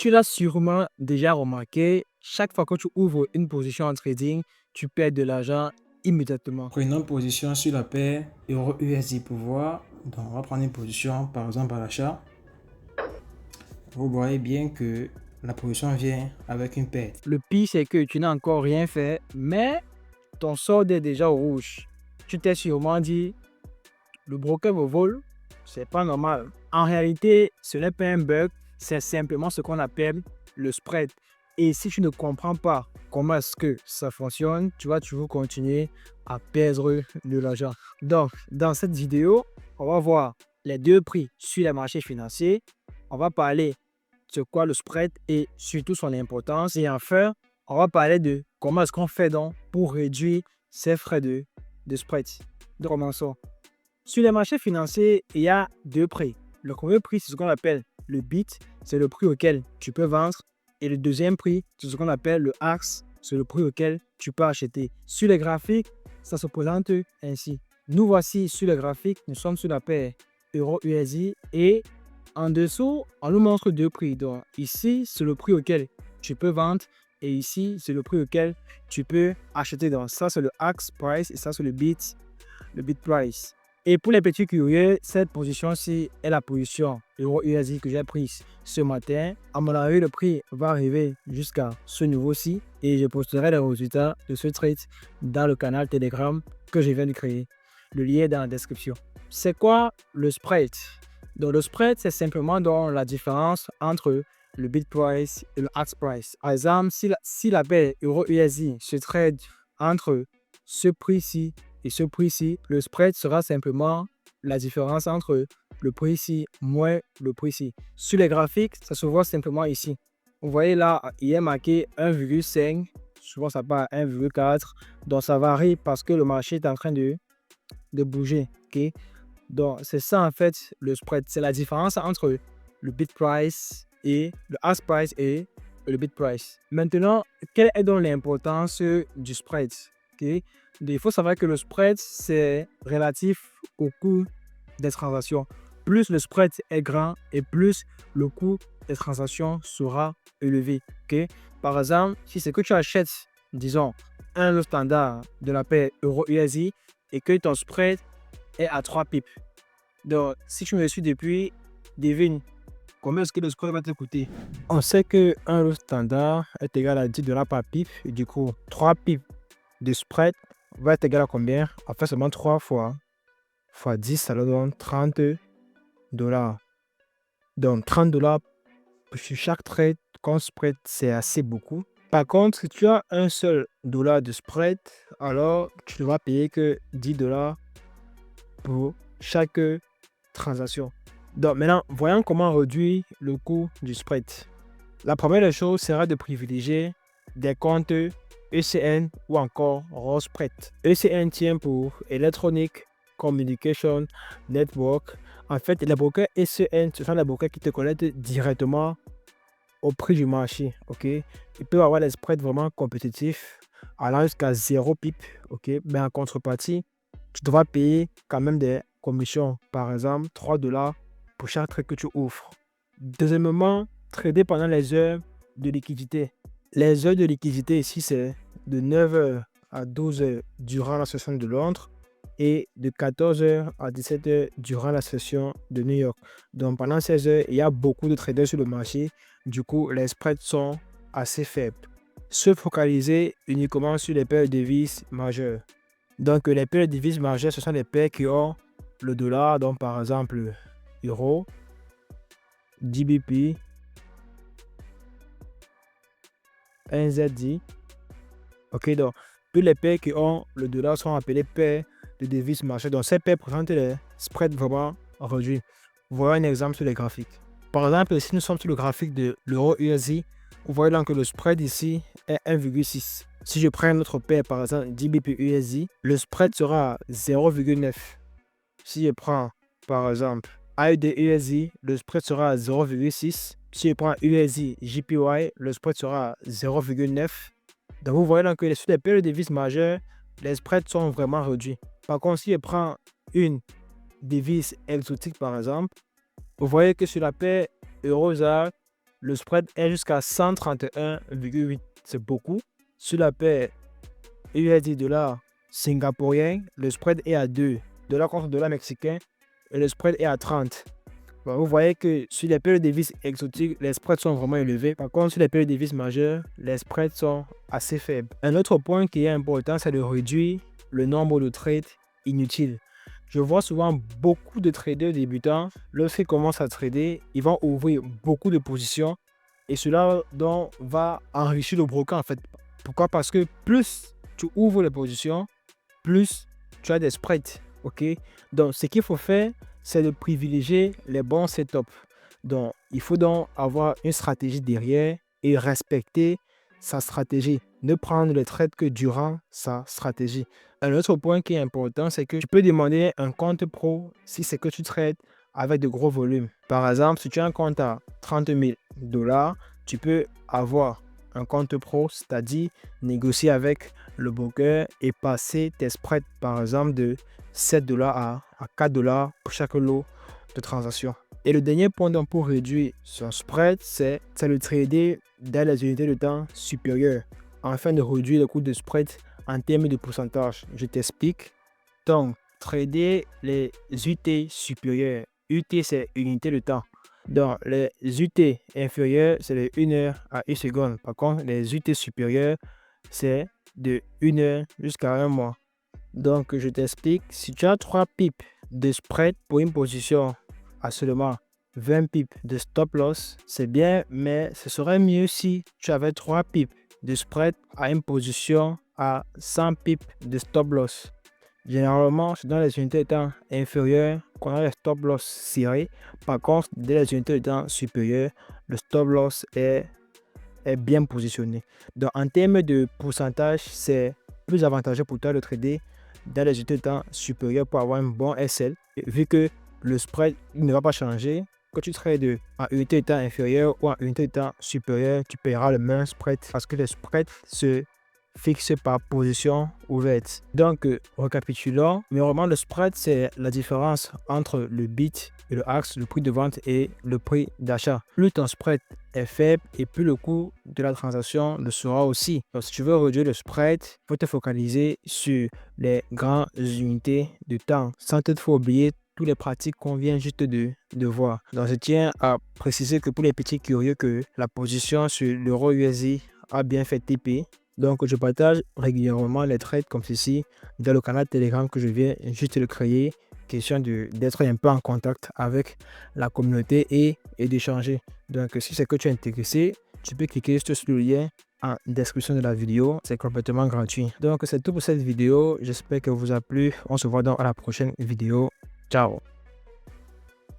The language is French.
Tu l'as sûrement déjà remarqué, chaque fois que tu ouvres une position en trading, tu perds de l'argent immédiatement. Prenons position sur la paire Euro-USD pour voir. Donc, on va prendre une position, par exemple, à l'achat. Vous voyez bien que la position vient avec une perte. Le pire, c'est que tu n'as encore rien fait, mais ton solde est déjà au rouge. Tu t'es sûrement dit, le broker me vole, c'est pas normal. En réalité, ce n'est pas un bug, c'est simplement ce qu'on appelle le spread. Et si tu ne comprends pas comment est-ce que ça fonctionne, tu vas toujours continuer à perdre de l'argent. Donc, dans cette vidéo, on va voir les deux prix sur les marchés financiers. On va parler de quoi le spread et surtout son importance. Et enfin, on va parler de comment est-ce qu'on fait donc pour réduire ces frais de spread. Donc, commençons. Sur les marchés financiers, il y a deux prix. Le premier prix, c'est ce qu'on appelle le bit, c'est le prix auquel tu peux vendre. Et le deuxième prix, c'est ce qu'on appelle le axe, c'est le prix auquel tu peux acheter. Sur les graphiques, ça se présente ainsi. Nous voici sur le graphique, nous sommes sur la paire Euro-USD et en dessous, on nous montre deux prix. Donc ici, c'est le prix auquel tu peux vendre et ici, c'est le prix auquel tu peux acheter. Donc ça, c'est le axe price et ça, c'est le bit price. Et pour les petits curieux, cette position-ci est la position Euro-USD que j'ai prise ce matin. À mon avis, le prix va arriver jusqu'à ce niveau-ci et je posterai les résultats de ce trade dans le canal Telegram que je viens de créer. Le lien est dans la description. C'est quoi le spread? Donc, le spread, c'est simplement donc la différence entre le bid price et le ask price. Par exemple, si la paire Euro-USD se trade entre ce prix-ci et ce prix-ci, le spread sera simplement la différence entre le prix-ci moins le prix-ci. Sur les graphiques, ça se voit simplement ici. Vous voyez là, il est marqué 1,5, souvent ça part à 1,4. Donc ça varie parce que le marché est en train de bouger. Okay? Donc c'est ça en fait le spread. C'est la différence entre le bid price et le ask price et le bid price. Maintenant, quelle est donc l'importance du spread? Okay? Il faut savoir que le spread, c'est relatif au coût des transactions. Plus le spread est grand et plus le coût des transactions sera élevé. Okay? Par exemple, si c'est que tu achètes, disons, un lot standard de la paire Euro-USD et que ton spread est à 3 pips. Donc, si tu me suis depuis, devine combien est-ce que le spread va te coûter. On sait qu'un lot standard est égal à 10 $ par pip. Et du coup, 3 pips de spread va être égal à combien? En fait, seulement 3 fois 10, ça donne 30 $. Donc, 30 $ sur chaque trade, comme spread, c'est assez beaucoup. Par contre, si tu as un seul dollar de spread, alors tu ne vas payer que 10 $ pour chaque transaction. Donc, maintenant, voyons comment réduire le coût du spread. La première des choses sera de privilégier des comptes ECN ou encore Rospread. ECN tient pour Electronic Communication Network. En fait, les brokers ECN, ce sont les brokers qui te connectent directement au prix du marché. Okay? Ils peuvent avoir des spreads vraiment compétitifs, allant jusqu'à 0 pip. Okay? Mais en contrepartie, tu devras payer quand même des commissions. Par exemple, 3 $ pour chaque trade que tu offres. Deuxièmement, trader pendant les heures de liquidité. Les heures de liquidité ici, c'est de 9h à 12h durant la session de Londres et de 14h à 17h durant la session de New York. Donc pendant ces heures, il y a beaucoup de traders sur le marché. Du coup, les spreads sont assez faibles. Se focaliser uniquement sur les paires de devises majeures. Donc les paires de devises majeures, ce sont les paires qui ont le dollar, donc par exemple euro, GBP, NZD. Ok, donc toutes les paires qui ont le dollar sont appelées paires de devises majeures. Donc ces paires présentent les spreads vraiment réduits. Voilà un exemple sur les graphiques. Par exemple, si nous sommes sur le graphique de l'euro-USD, vous voyez donc que le spread ici est 1,6. Si je prends notre paire, par exemple GBP-USD, le spread sera 0,9. Si je prends, par exemple, AUD-USD, le spread sera 0,6. Si je prends USD-JPY, le spread sera 0,9. Donc, vous voyez donc que sur les paires de devises majeures, les spreads sont vraiment réduits. Par contre, si je prends une devise exotique, par exemple, vous voyez que sur la paire euro-ZAR, le spread est jusqu'à 131,8. C'est beaucoup. Sur la paire USD$ singapourien, le spread est à 2. Dollar contre dollar mexicain, et le spread est à 30. Bon, vous voyez que sur les paires de devises exotiques, les spreads sont vraiment élevés. Par contre, sur les paires de devises majeures, les spreads sont assez faibles. Un autre point qui est important, c'est de réduire le nombre de trades inutiles. Je vois souvent beaucoup de traders débutants, lorsqu'ils commencent à trader, ils vont ouvrir beaucoup de positions et cela donc va enrichir le broker en fait. Pourquoi? Parce que plus tu ouvres les positions, plus tu as des spreads. Ok? Donc, ce qu'il faut faire, c'est de privilégier les bons setups. Donc, il faut donc avoir une stratégie derrière et respecter sa stratégie. Ne prendre les trades que durant sa stratégie. Un autre point qui est important, c'est que tu peux demander un compte pro si c'est que tu trades avec de gros volumes. Par exemple, si tu as un compte à 30 000$, tu peux avoir un compte pro, c'est-à-dire négocier avec le broker et passer tes spreads, par exemple, de $7 à $4 pour chaque lot de transaction. Et le dernier point donc pour réduire son spread, c'est le trader dans les unités de temps supérieures afin de réduire le coût de spread en termes de pourcentage. Je t'explique. Donc, trader les UT supérieures. UT, c'est unité de temps. Donc, les UT inférieures, c'est de 1 heure à 1 seconde. Par contre, les UT supérieures, c'est de 1 heure jusqu'à 1 mois. Donc, je t'explique. Si tu as 3 pips de spread pour une position à seulement 20 pips de stop loss, c'est bien, mais ce serait mieux si tu avais 3 pips de spread à une position à 100 pips de stop loss. Généralement, c'est dans les unités de temps inférieures qu'on a les stop loss serrés. Par contre, dès les unités de temps supérieures, le stop loss est bien positionné. Donc, en termes de pourcentage, c'est plus avantageux pour toi de trader dans les unités de temps supérieures pour avoir un bon SL. Et vu que le spread ne va pas changer, que tu trades à unité de temps inférieure ou à unité de temps supérieure, tu paieras le même spread parce que le spread se fixe par position ouverte. Donc, récapitulons. Premièrement, le spread, c'est la différence entre le bid et le axe, le prix de vente et le prix d'achat. Plus ton spread est faible et plus le coût de la transaction le sera aussi. Donc, si tu veux réduire le spread, il faut te focaliser sur les grandes unités de temps sans toutefois oublier toutes les pratiques qu'on vient juste de voir. Donc, je tiens à préciser que pour les petits curieux, que la position sur l'euro USD a bien fait TP. Donc, je partage régulièrement les trades comme ceci dans le canal Telegram que je viens juste de créer. Question d'être un peu en contact avec la communauté et d'échanger. Donc, si c'est que tu es intéressé, tu peux cliquer sur le lien en description de la vidéo. C'est complètement gratuit. Donc, c'est tout pour cette vidéo. J'espère que vous a plu. On se voit dans la prochaine vidéo. Ciao.